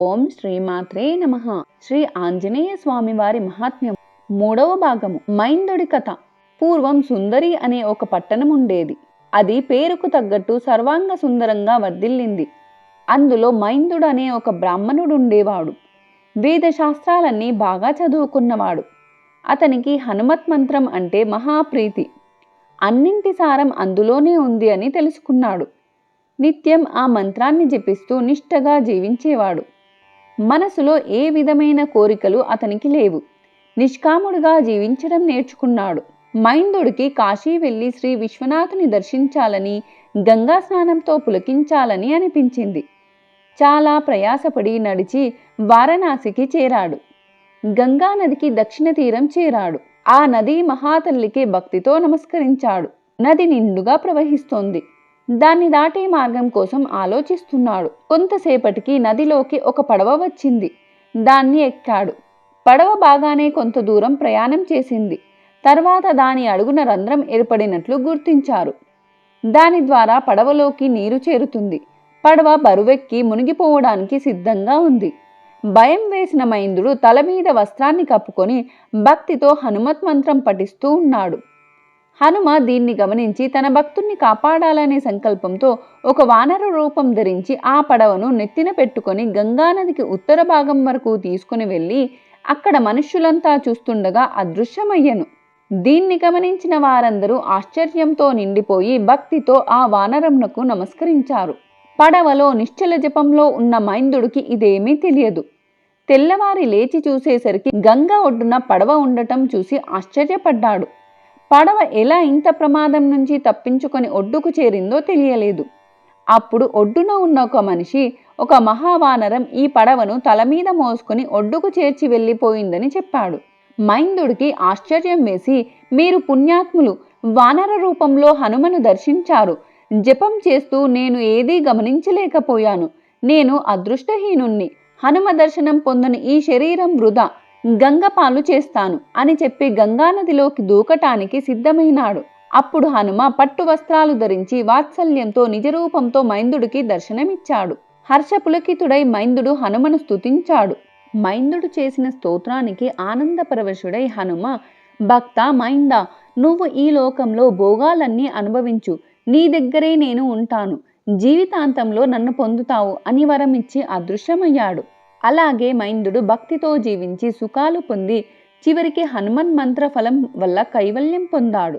ఓం శ్రీమాత్రే నమః. శ్రీ ఆంజనేయ స్వామి వారి మహాత్మ్యం. 3వ భాగము. మైందుడి కథ. పూర్వం సుందరి అనే ఒక పట్టణం ఉండేది. అది పేరుకు తగ్గట్టు సర్వాంగ సుందరంగా వర్ధిల్లింది. అందులో మైందుడు అనే ఒక బ్రాహ్మణుడు ఉండేవాడు. వేద శాస్త్రాలన్నీ బాగా చదువుకున్నవాడు. అతనికి హనుమత్ మంత్రం అంటే మహాప్రీతి. అన్నింటి సారం అందులోనే ఉంది అని తెలుసుకున్నాడు. నిత్యం ఆ మంత్రాన్ని జపిస్తూ నిష్ఠగా జీవించేవాడు. మనసులో ఏ విధమైన కోరికలు అతనికి లేవు. నిష్కాముడుగా జీవించడం నేర్చుకున్నాడు. మైందుడికి కాశీ వెళ్ళి శ్రీ విశ్వనాథుని దర్శించాలని, గంగా స్నానంతో పులకించాలని అనిపించింది. చాలా ప్రయాసపడి నడిచి వారణాసికి చేరాడు. గంగా నదికి దక్షిణ తీరం చేరాడు. ఆ నది మహాతల్లికి భక్తితో నమస్కరించాడు. నది నిండుగా ప్రవహిస్తోంది. దాన్ని దాటే మార్గం కోసం ఆలోచిస్తున్నాడు. కొంతసేపటికి నదిలోకి ఒక పడవ వచ్చింది. దాన్ని ఎక్కాడు. పడవ బాగానే కొంత దూరం ప్రయాణం చేసింది. తర్వాత దాని అడుగున రంధ్రం ఏర్పడినట్లు గుర్తించారు. దాని ద్వారా పడవలోకి నీరు చేరుతుంది. పడవ బరువెక్కి మునిగిపోవడానికి సిద్ధంగా ఉంది. భయం వేసిన మైందుడు తల మీద వస్త్రాన్ని కప్పుకొని భక్తితో హనుమత్ మంత్రం పఠిస్తూ ఉన్నాడు. హనుమ దీన్ని గమనించి తన భక్తుణ్ణి కాపాడాలనే సంకల్పంతో ఒక వానర రూపం ధరించి ఆ పడవను నెత్తిన పెట్టుకొని గంగానదికి ఉత్తర భాగం వరకు తీసుకుని వెళ్ళి అక్కడ మనుష్యులంతా చూస్తుండగా అదృశ్యమయ్యను. దీన్ని గమనించిన వారందరూ ఆశ్చర్యంతో నిండిపోయి భక్తితో ఆ వానరంనకు నమస్కరించారు. పడవలో నిశ్చల జపంలో ఉన్న మైందుడికి ఇదేమీ తెలియదు. తెల్లవారి లేచి చూసేసరికి గంగ ఒడ్డున పడవ ఉండటం చూసి ఆశ్చర్యపడ్డాడు. పడవ ఎలా ఇంత ప్రమాదం నుంచి తప్పించుకొని ఒడ్డుకు చేరిందో తెలియలేదు. అప్పుడు ఒడ్డున ఉన్న ఒక మనిషి, ఒక మహావానరం ఈ పడవను తల మీద మోసుకొని ఒడ్డుకు చేర్చి వెళ్ళిపోయిందని చెప్పాడు. మైందుడికి ఆశ్చర్యం వేసి, మీరు పుణ్యాత్ములు, వానర రూపంలో హనుమను దర్శించారు. జపం చేస్తూ నేను ఏదీ గమనించలేకపోయాను. నేను అదృష్టహీనుణ్ణి. హనుమ దర్శనం పొందని ఈ శరీరం వృధా. గంగ పాలు చేస్తాను అని చెప్పి గంగానదిలోకి దూకటానికి సిద్ధమైనాడు. అప్పుడు హనుమ పట్టు వస్త్రాలు ధరించి వాత్సల్యంతో నిజరూపంతో మైందుడికి దర్శనమిచ్చాడు. హర్షపులకితుడై మైందుడు హనుమను స్తుతించాడు. మైందుడు చేసిన స్తోత్రానికి ఆనందపరవశుడై హనుమ, భక్త మైంద, నువ్వు ఈ లోకంలో భోగాలన్నీ అనుభవించు. నీ దగ్గరే నేను ఉంటాను. జీవితాంతంలో నన్ను పొందుతావు అని వరమిచ్చి అదృశ్యమయ్యాడు. అలాగే మైందుడు భక్తితో జీవించి సుఖాలు పొంది చివరికి హనుమన్ మంత్ర ఫలం వల్ల కైవల్యం పొందాడు.